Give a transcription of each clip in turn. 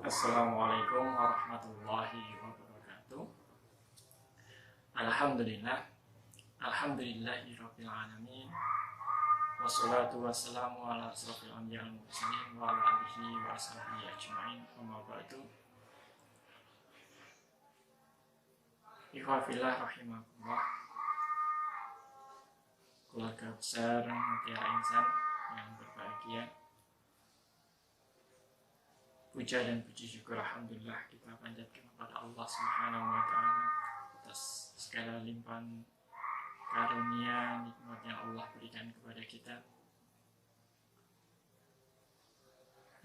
Assalamualaikum warahmatullahi wabarakatuh. Alhamdulillah, alhamdulillahirabbil alamin. Wassalatu wassalamu ala asrofil anbiya wal mursalin wa ala alihi wa sahbihi ajmain. Amma ba'du. Ikhwah fillah rahimakumullah. Keluarga besar Mutiara Insan yang berbahagia. Puja dan puji syukur alhamdulillah kita panjatkan kepada Allah Subhanahu wa taala atas segala limpahan karunia nikmat yang Allah berikan kepada kita,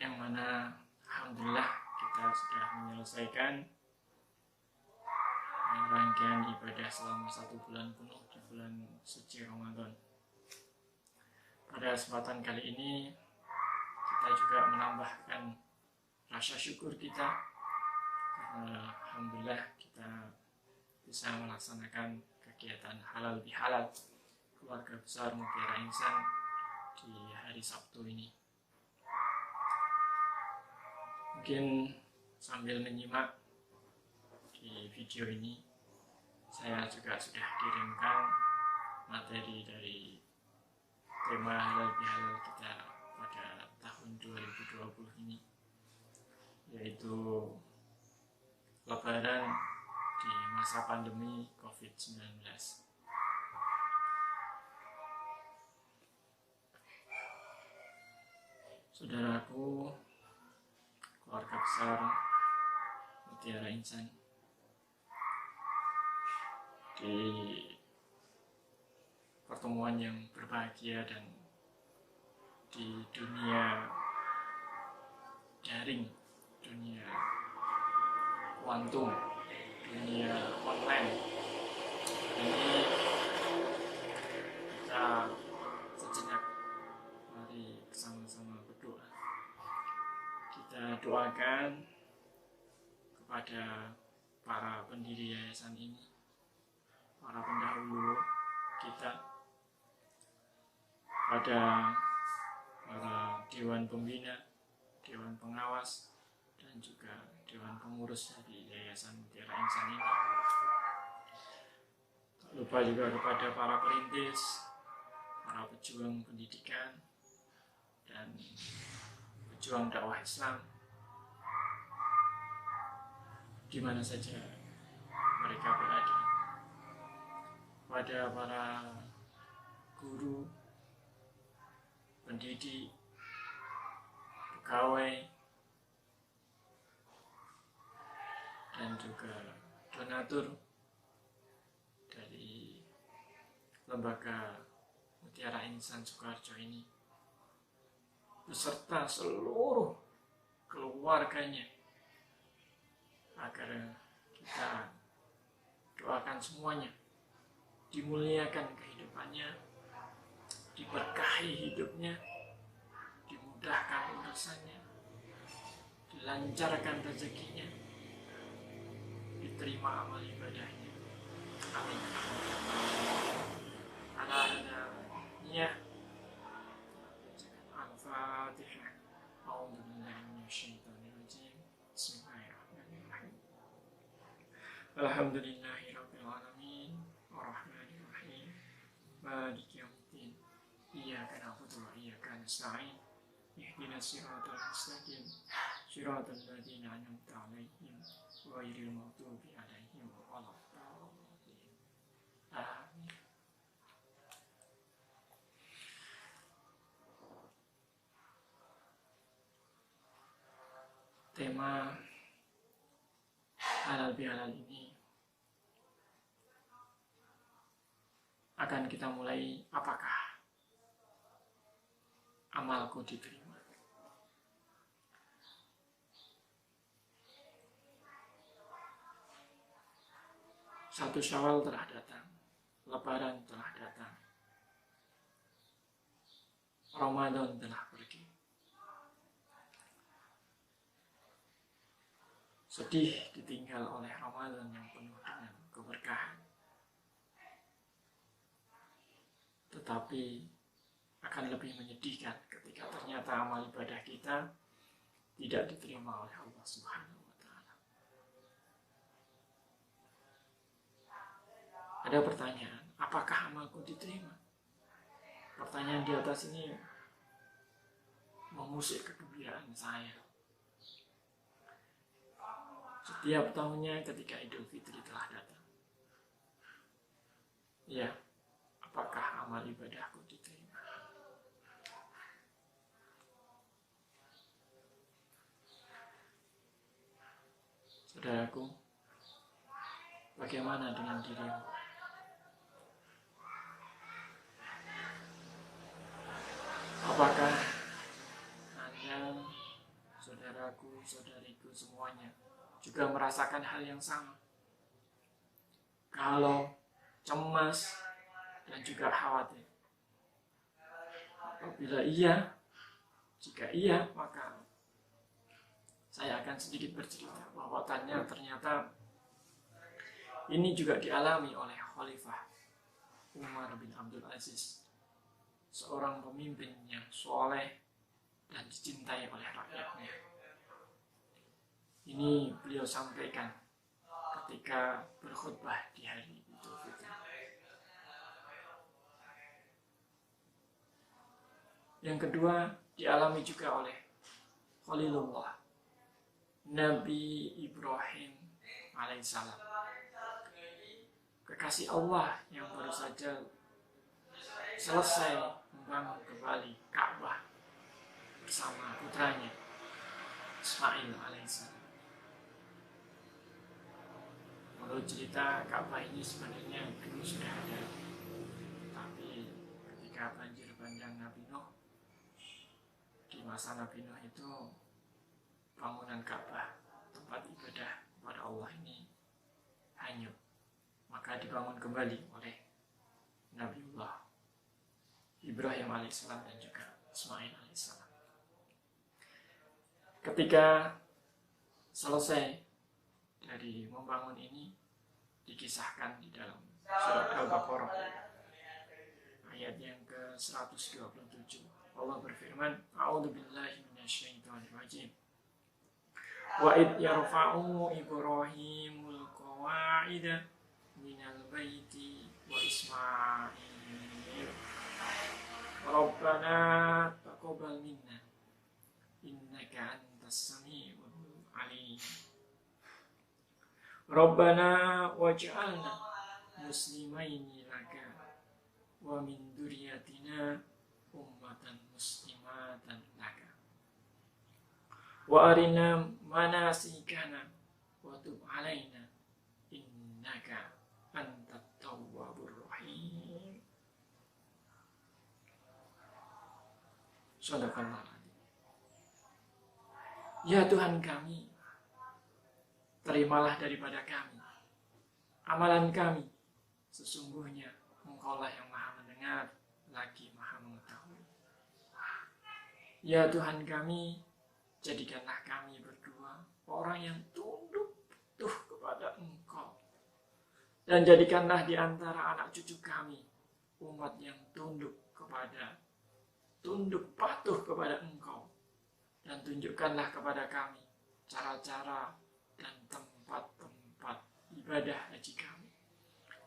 yang mana alhamdulillah kita sudah menyelesaikan rangkaian ibadah selama 1 bulan penuh di bulan suci Ramadan. Pada kesempatan kali ini kita juga menambahkan rasa syukur kita karena alhamdulillah kita bisa melaksanakan kegiatan halal bihalal keluarga besar Mutiara Insan di hari Sabtu ini. Mungkin sambil menyimak di video ini, saya juga sudah kirimkan materi dari tema halal bihalal kita pada tahun 2020 ini, yaitu Lebaran di masa pandemi COVID-19. Saudaraku, keluarga besar Mutiara Insan, di pertemuan yang berbahagia dan di dunia daring, dunia kuantum, dunia online ini, kita sejenak mari sama-sama berdoa. Kita doakan kepada para pendiri yayasan ini, para pendahulu kita, pada para dewan pembina, dewan pengawas, dan juga dewan pengurus dari Yayasan Mutiara Insan ini. Tak lupa juga kepada para perintis, para pejuang pendidikan, dan pejuang dakwah Islam di mana saja mereka berada. Pada para guru, pendidik, pegawai, dan juga donatur dari lembaga Mutiara Insan Sukoharjo ini, beserta seluruh keluarganya, agar kita doakan semuanya dimuliakan kehidupannya, diberkahi hidupnya, dimudahkan urusannya, dilancarkan rezekinya, diterima amal ibadahnya. Amin. Ala-ala-niyah. Al-Fatihah. A'udzubillahi minasyaitonirrajim. Bismillahirrahmanirrahim. Alhamdulillahirabbil alamin, arrahmanirrahim, maliki yaumiddin. Iyyaka na'budu wa iyyaka nasta'in. Ihdinas siratal mustaqim. Siratal ladzina an'amta 'alaihim ghairil maghdubi 'alaihim waladdallin. Amin. Tema halal bihalal ini akan kita mulai, apakah amalku diterima? 1 Syawal telah datang, Lebaran telah datang, Ramadan telah pergi. Sedih ditinggal oleh Ramadan yang penuh dengan keberkahan. Tetapi akan lebih menyedihkan ketika ternyata amal ibadah kita tidak diterima oleh Allah Subhanahu wa Ta'ala. Ada pertanyaan, apakah amalku diterima? Pertanyaan di atas ini mengusik kegembiraan saya. Setiap tahunnya ketika Idul Fitri telah datang, ya, apakah amal ibadahku diterima? Saudaraku, bagaimana dengan dirimu? Apakah Anda, saudaraku, saudariku semuanya juga merasakan hal yang sama? Kalau cemas dan juga khawatir. Apabila iya, jika iya, maka saya akan sedikit bercerita bahwa ternyata ini juga dialami oleh Khalifah Umar bin Abdul Aziz, seorang pemimpin yang soleh dan dicintai oleh rakyatnya. Ini beliau sampaikan ketika berkhutbah di hari Idul Fitri. Yang kedua dialami juga oleh Khalilullah, Nabi Ibrahim alaihissalam, kekasih Allah yang baru saja selesai membangun kembali Ka'bah bersama putranya Ismail alaihissalam. Menurut cerita, Ka'bah ini sebenarnya dulu sudah ada, tapi ketika banjir bandang Nabi Nuh, di masa Nabi Nuh itu bangunan Ka'bah, tempat ibadah kepada Allah ini hanyut, maka dibangun kembali oleh Nabiullah Ibrahim alaihissalam dan juga Ismail alaihissalam. Ketika selesai dari membangun ini, dikisahkan di dalam surat Al-Baqarah ayat yang ke-127. Allah berfirman, A'udzubillahi minasyaitonirrajim. Wa id yarfa'u Ibrahimul qawa'ida minal baiti wa Ismail. Rabbana taqabbal minna innaka antas samiul alim. Rabbana waj'alna muslimaini laka wa min dzurriyyatina ummatan muslimatan laka wa arina manasikana wa tub alaina innaka antat tawwabur rahim. Shadaqallah. Ya Tuhan kami, terimalah daripada kami amalan kami, sesungguhnya Engkaulah yang maha mendengar lagi maha mengetahui. Ya Tuhan kami, jadikanlah kami berdua orang yang tunduk patuh kepada Engkau, dan jadikanlah di antara anak cucu kami umat yang tunduk patuh kepada Engkau, dan tunjukkanlah kepada kami cara-cara dan tempat-tempat ibadah haji kami,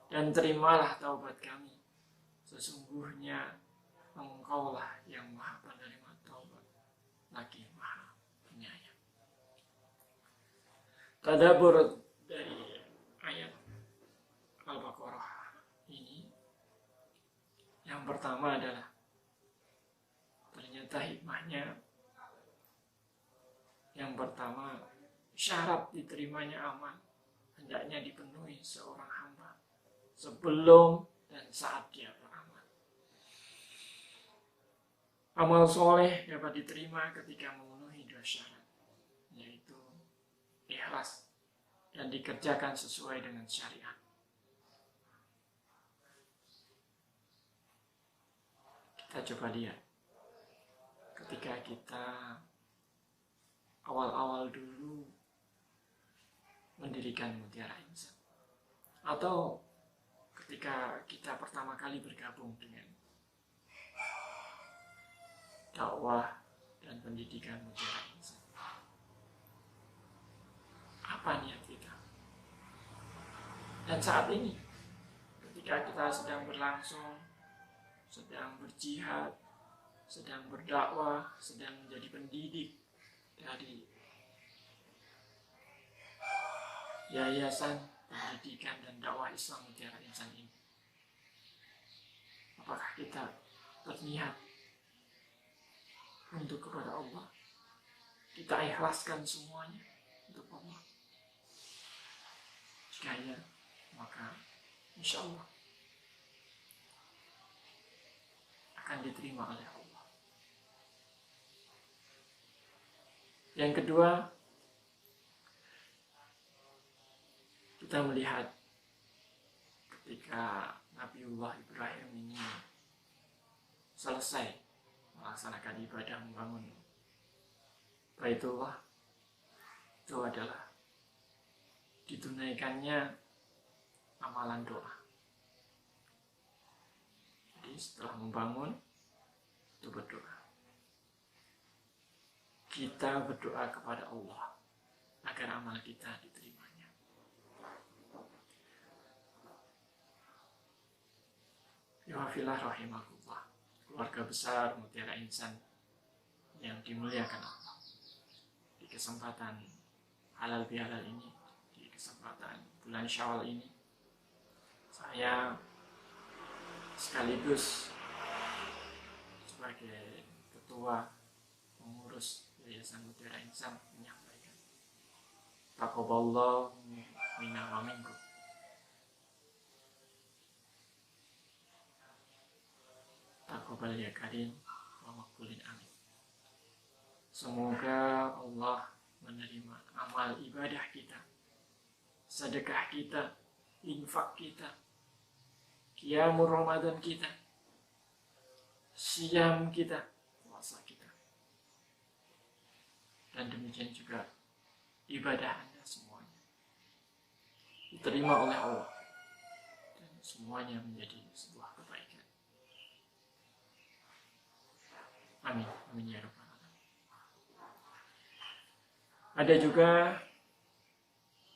dan terimalah taubat kami, sesungguhnya Engkaulah yang maha penerima taubat lagi maha penyayang. Tadabbur dari ayat Al-Baqarah ini, yang pertama adalah ternyata hikmahnya. Yang pertama, syarat diterimanya amal hendaknya dipenuhi seorang hamba sebelum dan saat dia beramal. Amal soleh dapat diterima ketika memenuhi dua syarat, yaitu ikhlas dan dikerjakan sesuai dengan syariat. Kita coba lihat ketika kita awal-awal dulu mendirikan Mutiara Insan, atau ketika kita pertama kali bergabung dengan dakwah dan pendidikan Mutiara Insan. Dan saat ini ketika kita sedang berlangsung, sedang berjihad, sedang berdakwah, sedang menjadi pendidik dari Yayasan Pendidikan dan Dakwah Islam Mutiara Insan ini, apakah kita berniat untuk kepada Allah? Kita ikhlaskan semuanya untuk Allah. Jika ya, maka insya Allah akan diterima oleh Allah. Yang kedua, kita melihat ketika Nabiullah Ibrahim ini selesai melaksanakan ibadah membangun Baitullah, itu adalah ditunaikannya amalan doa. Jadi setelah membangun, itu berdoa. Kita berdoa kepada Allah agar amal kita diterimanya. Yahfilah rahimakumullah, keluarga besar Mutiara Insan yang dimuliakan Allah. Di kesempatan halal bihalal ini, di kesempatan bulan Syawal ini, saya sekaligus sebagai ketua pengurus Yayasan Mutiara Insan menyampaikan taqabbalallahu minna wa minkum. Taqabbal ya karim wa maqbulin amin. Semoga Allah menerima amal ibadah kita, sedekah kita, infak kita, qiyamul Ramadan kita, siyam kita, puasa kita. Dan demikian juga ibadah Anda semuanya diterima oleh Allah dan semuanya menjadi sebuah kebaikan. Amin, amin ya rabbal alamin. Ada juga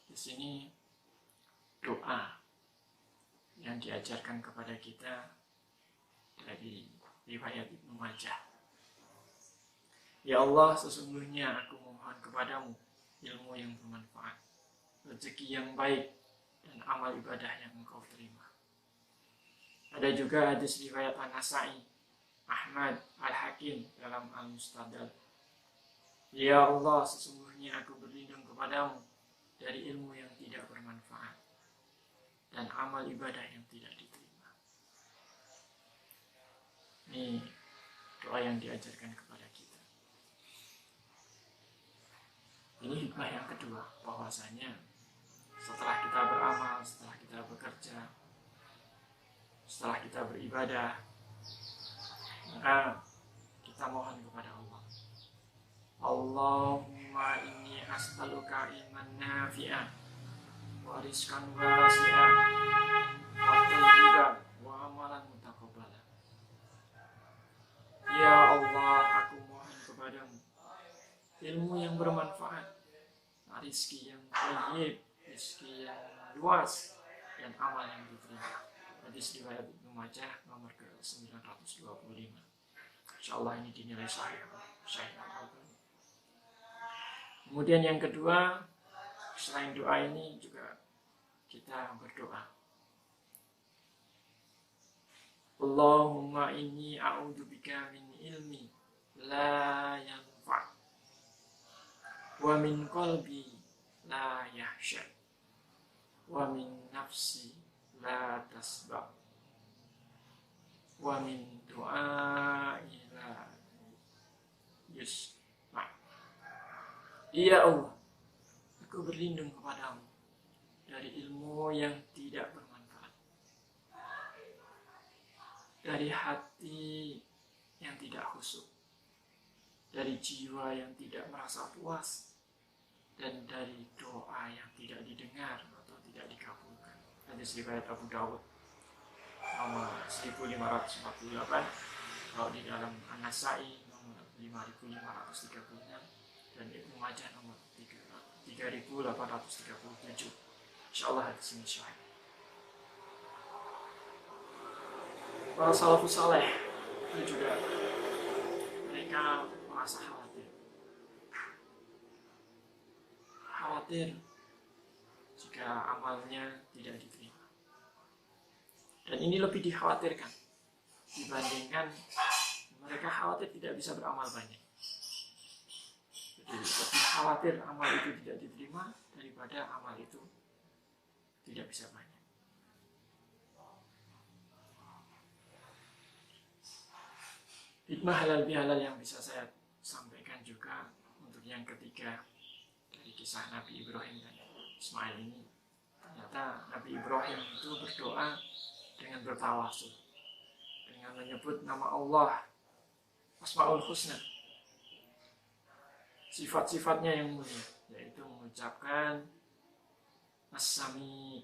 di sini doa yang diajarkan kepada kita dari riwayat Ibnu Majah. Ya Allah, sesungguhnya aku memohon kepadamu ilmu yang bermanfaat, rezeki yang baik, dan amal ibadah yang engkau terima. Ada juga hadis riwayat An-Nasa'i, Ahmad, Al-Hakim dalam Al-Mustadrak. Ya Allah, sesungguhnya aku berlindung kepadamu dari ilmu yang tidak bermanfaat dan amal ibadah yang tidak diterima. Ini doa yang diajarkan kepada kita. Ini hikmah yang kedua, bahwasanya setelah kita beramal, setelah kita bekerja, setelah kita beribadah, maka kita mohon kepada Allah. Allahumma inni as'aluka ilman nafi'an wa rizqan wasi'an wa thayyiban wa amalan mutaqabbalan. Ya Allah, aku mohon kepadamu ilmu yang bermanfaat, rezeki yang thayyib, rezeki yang luas, dan amal yang diterima. Hadis riwayat Ibnu Majah nomor ke-925. Insyaallah ini dinilai sahih. Kemudian yang kedua, selain doa ini juga kita berdoa. Allahumma inni a'udzubika min ilmi la yanfa' wa min qalbi la yahsha' wa min nafsi la tasba' wa min du'ai la yusma'. Ya Allah, aku berlindung kepadamu dari ilmu yang tidak bermanfaat, dari hati yang tidak khusyuk, dari jiwa yang tidak merasa puas, dan dari doa yang tidak didengar atau tidak dikabulkan. Hadis riwayat Abu Dawud nomor 1548, kalau di dalam An-Nasa'i nomor 5536, dan Ibnu Majah nomor 3837. Insyaallah hadis ini sahih. para salafus saleh itu juga mereka merasa khawatir jika amalnya tidak diterima. Dan ini lebih dikhawatirkan dibandingkan mereka khawatir tidak bisa beramal banyak. Jadi lebih khawatir amal itu tidak diterima daripada amal itu tidak bisa banyak. Hikmah halal bihalal yang bisa saya sampaikan juga untuk yang ketiga dari kisah Nabi Ibrahim dan Ismail ini. Ternyata Nabi Ibrahim itu berdoa dengan bertawasul, dengan menyebut nama Allah, Asmaul Husna, sifat-sifatnya yang mulia, yaitu mengucapkan As-Sami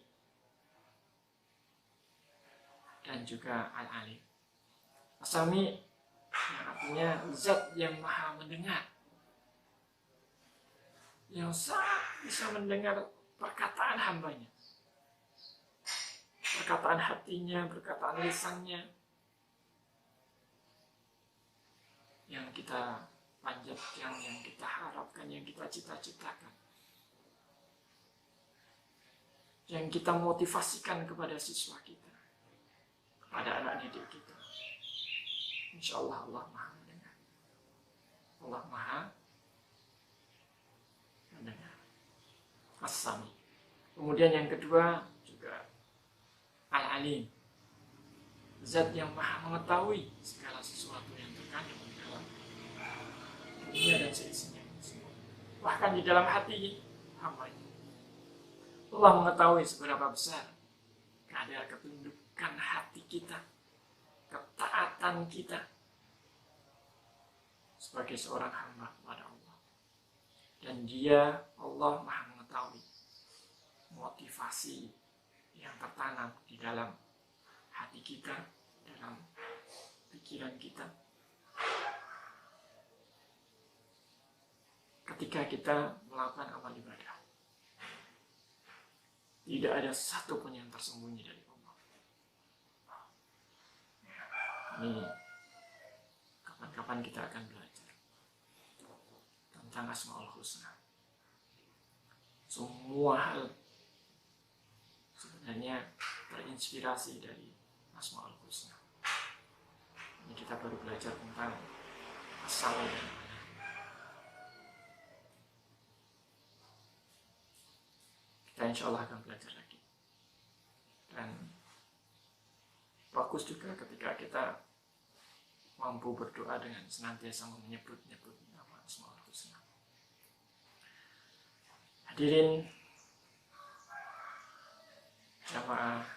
dan juga Al-Alim. As-Sami yang artinya zat yang maha mendengar, yang sangat bisa mendengar perkataan hambanya, perkataan hatinya, perkataan lisannya, yang kita panjatkan, yang kita harapkan, yang kita cita-citakan, yang kita motivasikan kepada siswa kita, kepada anak didik kita. Insya Allah Allah maha mendengar. Allah maha mendengar. As-Sami. Kemudian yang kedua juga Al-Alim, zat yang maha mengetahui segala sesuatu yang terkandung di dalam dunia dan seisinya. Bahkan di dalam hati hambanya. Allah mengetahui seberapa besar kadar ketundukan hati kita, ketaatan kita sebagai seorang hamba kepada Allah. Dan Dia, Allah maha mengetahui motivasi yang tertanam di dalam hati kita, dalam pikiran kita, ketika kita melakukan amal ibadah. Tidak ada satu pun yang tersembunyi dari Allah. Ini kapan-kapan kita akan belajar tentang Asmaul Husna. Semua hal sebenarnya terinspirasi dari Asmaul Husna. Ini kita baru belajar tentang asal dan mana. Kita insya Allah akan belajar lagi. Dan bagus juga ketika kita mampu berdoa dengan senantiasa menyebut-nyebut nama Asmaul Husna. Hadirin jamaah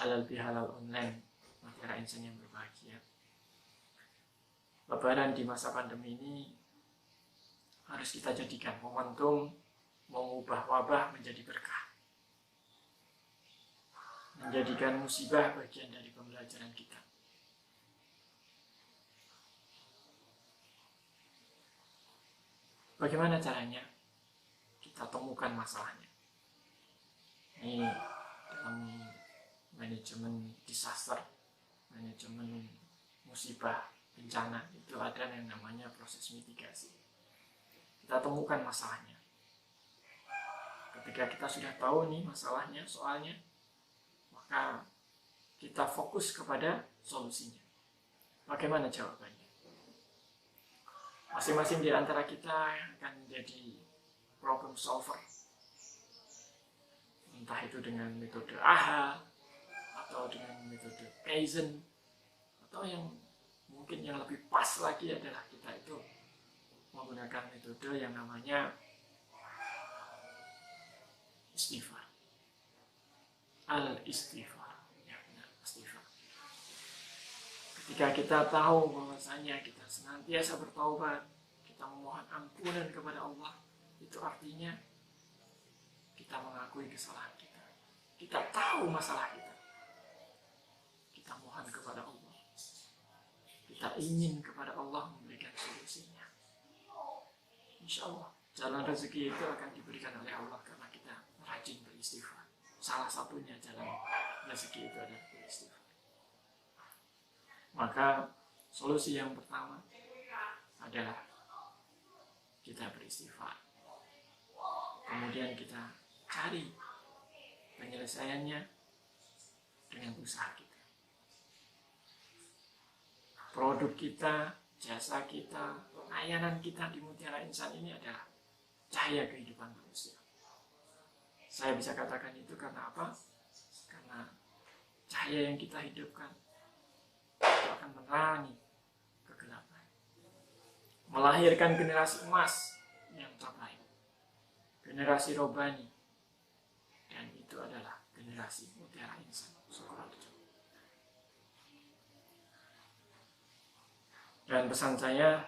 halal bihalal online Mutiara Insan yang berbahagia. Lebaran di masa pandemi ini harus kita jadikan momentum mengubah wabah menjadi berkah, menjadikan musibah bagian dari pembelajaran kita. Bagaimana caranya? Kita temukan masalahnya. Ini dalam manajemen disaster, manajemen musibah, bencana, itu ada yang namanya proses mitigasi. Kita temukan masalahnya. Ketika kita sudah tahu nih masalahnya, soalnya, maka kita fokus kepada solusinya. Bagaimana jawabannya? Masing-masing di antara kita akan menjadi problem solver. Entah itu dengan metode AHA, atau dengan metode Kaizen, atau yang mungkin yang lebih pas lagi adalah kita itu menggunakan metode yang namanya istighfar. Al-istighfar. Ya benar, istighfar. Ketika kita tahu bahwasanya kita senantiasa bertaubat, kita memohon ampunan kepada Allah, itu artinya kita mengakui kesalahan kita. Kita tahu masalah kita. Kita mohon kepada Allah. Kita ingin kepada Allah memberikan solusinya. Insya Allah, jalan rezeki itu akan diberikan oleh Allah karena kita rajin beristighfar. Salah satunya jalan rezeki itu adalah beristighfar. Maka solusi yang pertama adalah kita beristighfar. Kemudian kita cari penyelesaiannya dengan usaha kita. Produk kita, jasa kita, layanan kita di Mutiara Insan ini adalah cahaya kehidupan manusia. Saya bisa katakan itu karena apa? Karena cahaya yang kita hidupkan itu akan menerangi kegelapan, melahirkan generasi emas yang terbaik, generasi robani, dan itu adalah generasi Mutiara Insan Sukoharjo. Dan pesan saya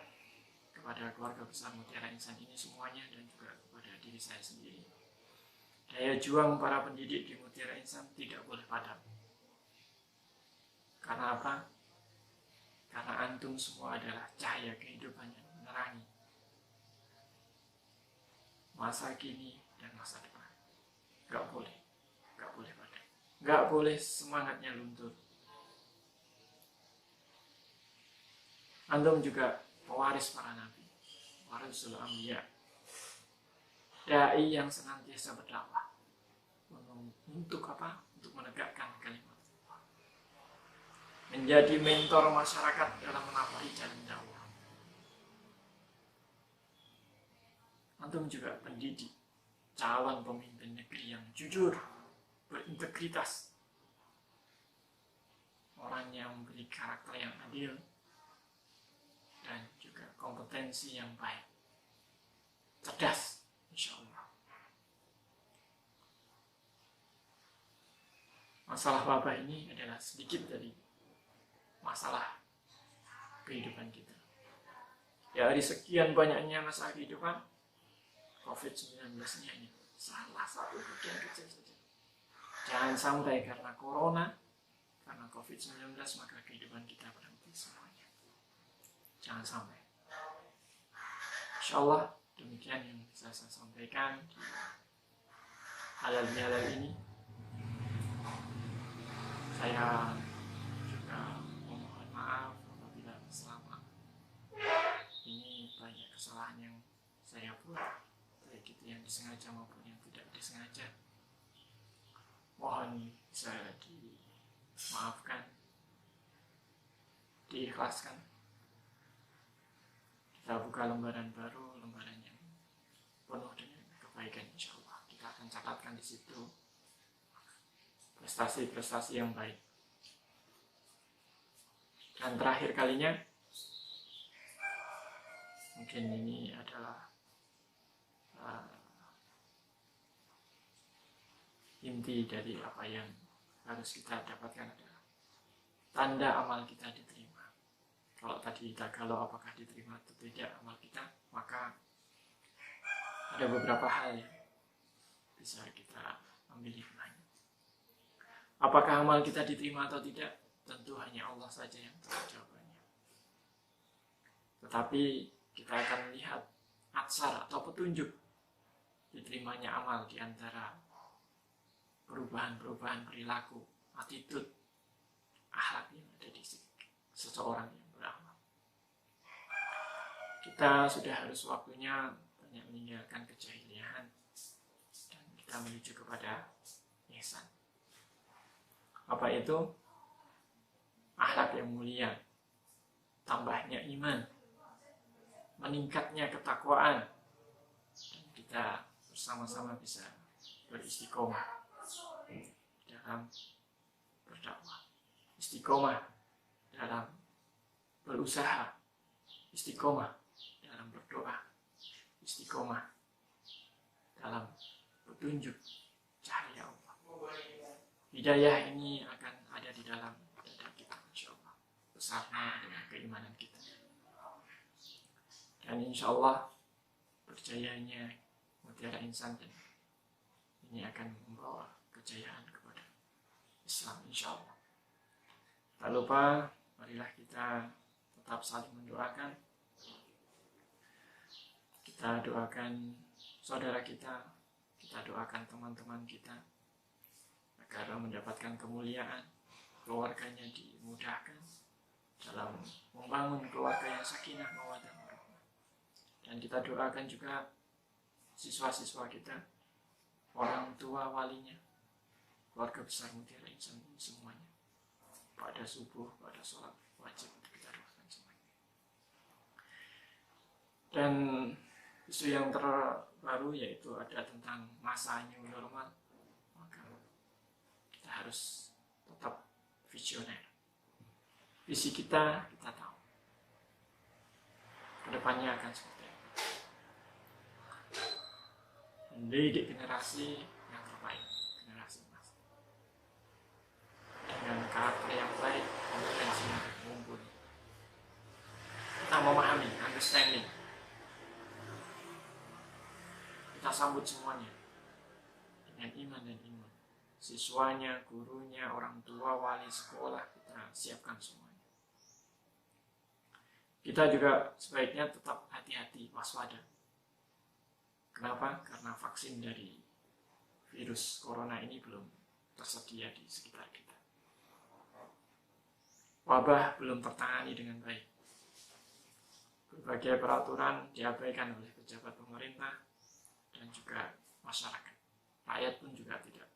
kepada keluarga besar Mutiara Insan ini semuanya, dan juga kepada diri saya sendiri, daya juang para pendidik di Mutiara Insan tidak boleh padam. Karena apa? Karena antum semua adalah cahaya kehidupan yang menerangi masa kini dan masa depan. Gak boleh padam. Gak boleh semangatnya luntur. Antum juga pewaris para nabi, warisul anbiya, dai yang senantiasa berdakwah. Untuk apa? Untuk menegakkan kalimat Allah. Menjadi mentor masyarakat dalam menapaki jalan dakwah. Antum juga pendidik, calon pemimpin negeri yang jujur, berintegritas, orang yang memiliki karakter yang adil, dan juga kompetensi yang baik, cerdas, insya Allah. Masalah wabah ini adalah sedikit dari masalah kehidupan kita. Dari sekian banyaknya masalah kehidupan, COVID-19-nya ini salah satu bagian kecil saja. Jangan sampai karena corona, karena COVID-19, maka kehidupan kita berhenti semuanya. Jangan sampai. Insya Allah demikian yang bisa saya sampaikan di halal-bihalal ini. Saya juga memohon maaf apabila selama ini banyak kesalahan yang saya buat, baik itu yang disengaja maupun yang tidak disengaja. Mohon bisa dimaafkan, diikhlaskan. Kita buka lembaran baru, lembaran yang penuh dengan kebaikan, insya Allah. Kita akan catatkan di situ prestasi-prestasi yang baik. Dan terakhir kalinya, mungkin ini adalah inti dari apa yang harus kita dapatkan adalah tanda amal kita diterima. Kalau tadi kalau apakah diterima atau tidak amal kita, maka ada beberapa hal yang bisa kita ambil hikmahnya. Apakah amal kita diterima atau tidak? Tentu hanya Allah saja yang tahu jawabannya. Tetapi kita akan melihat atsar atau petunjuk diterimanya amal di antara perubahan-perubahan perilaku, attitude, akhlak yang ada di seseorang yang beramal. Kita sudah harus waktunya banyak meninggalkan kejahilian dan kita menuju kepada ihsan. Apa itu? Akhlak yang mulia, tambahnya iman, meningkatnya ketakwaan, dan kita bersama-sama bisa beristiqomah dalam berdakwah, istiqomah dalam berusaha, istiqomah dalam berdoa, istiqomah dalam petunjuk cahaya Allah. Hidayah ini akan ada di dalam dada kita, insya Allah, bersama dengan keimanan kita. Dan insya Allah percayanya Mutiara Insan ini akan membawa kejayaan kepada Islam, insya Allah. Tak lupa, marilah kita tetap saling mendoakan. Kita doakan saudara kita doakan teman-teman kita agar mendapatkan kemuliaan, keluarganya dimudahkan, dalam membangun keluarga yang sakinah mawaddah warahmah. Dan kita doakan juga siswa-siswa kita, orang tua walinya, keluarga besar Mutiara Insan semuanya, pada subuh, pada sholat wajib kita doakan semuanya. Dan isu yang terbaru yaitu ada tentang masa new normal, maka kita harus tetap visioner. Visi kita tahu kedepannya akan seperti apa. Mendidik generasi yang terbaik, generasi emas, dengan karakter yang baik, kompetensi yang mumpuni. Kita memahami, understanding. Kita sambut semuanya dengan iman dan iman. Siswanya, gurunya, orang tua, wali sekolah, kita siapkan semuanya. Kita juga sebaiknya tetap hati-hati, waspada. Kenapa? Karena vaksin dari virus corona ini belum tersedia di sekitar kita. Wabah belum tertangani dengan baik. Berbagai peraturan diabaikan oleh pejabat pemerintah dan juga masyarakat. Rakyat pun juga tidak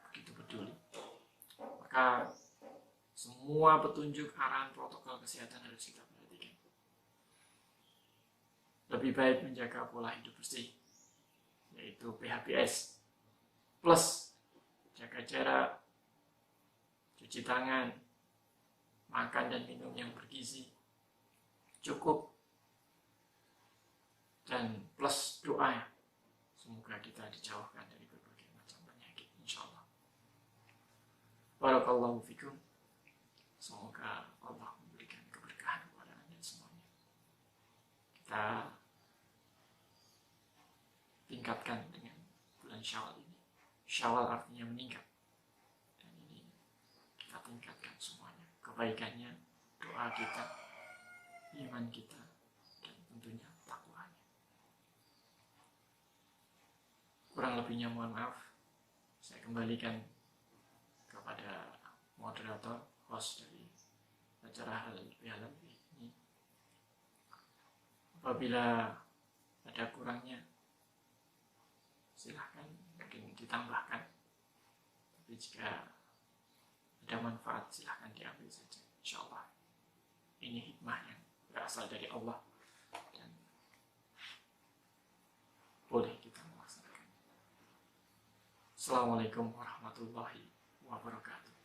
begitu peduli. Maka semua petunjuk arahan protokol kesehatan harus kita perhatikan. Lebih baik menjaga pola hidup bersih, yaitu PHBS, plus jaga jarak, cuci tangan, makan dan minum yang bergizi, cukup, dan plus doa. Semoga kita dijauhkan dari berbagai macam penyakit, insyaAllah. Barakallahu fikum. Semoga Allah memberikan keberkahan kepada Anda semuanya. Kita tingkatkan dengan bulan Syawal ini. Syawal artinya meningkat. Dan ini kita tingkatkan semuanya. Kebaikannya, doa kita, iman kita, dan tentunya takwanya. Kurang lebihnya mohon maaf. Saya kembalikan kepada moderator, host dari acara halal bihalal ini. Apabila ada kurangnya, silahkan mungkin ditambahkan. Tapi jika ada manfaat, silahkan diambil saja. InsyaAllah ini hikmah yang berasal dari Allah dan boleh kita melaksanakan. Assalamualaikum warahmatullahi wabarakatuh.